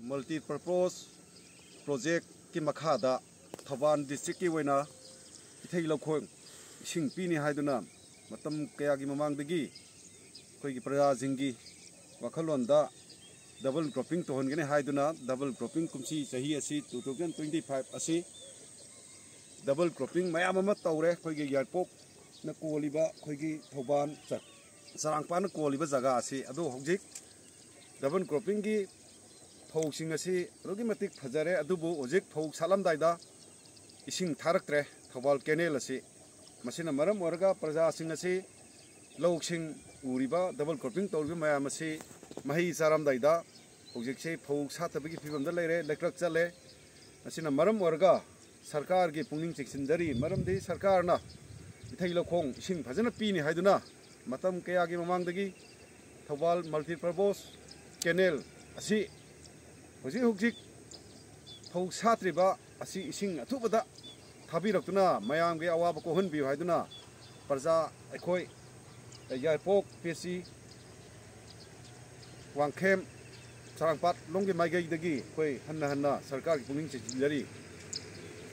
multipurpose project की मखादा Thoubal district की वैना इथै लौखों इसिंग पीनी हाइदुना मतम कयागी ममांगदगी अखोइगी प्रजासिंगी वखलोंदा double cropping तोहनगने हाइदुना double cropping Kumsi चही असि 2025 असि डबल क्रॉपिंग मयाम अमा तौरे अखोइगी यारपोक न कोलिबा अखोइगी थौबाल चरांगपान कोलिबा जगह असि अदो हौजिक डबल क्रॉपिंग की फौसिंग असि रोगी मतिक फजरे अदुबु हौजिक फौ सालमदाइदा इसिंग थारक्त्रे थौबाल केनेल असि मसिना मरम ओरगा प्रजासिंग असि लौसिंग उरिबा डबल क्रॉपिंग तौरिबा मयाम असि मही चारमदाइदा हौजिकसे फौ सातबगी फिबमदा लेरे लेक्रक चले मसिना मरम ओरगा सरकार की पुनिंग चेक्सिनदरी मरमदि सरकारना इथै लौखों इसिंग फजना पीनी हाइदुना मतम कयागी ममांगदगी थौबाल मल्टीपर्पज केनेल असि हौजिक हौजिक फौ सात्रिबा असि इसिंग अथुबदा थाबिरक्तुना मयामगे अवाब कोहनबियो हाइदुना प्रजा अखोइ यारपोक पेसी वांखेम चारंगपात लोंगे माइगैदगी अखोइ हन्ना हन्ना सरकार की पुनिंग चेक्सिनदरी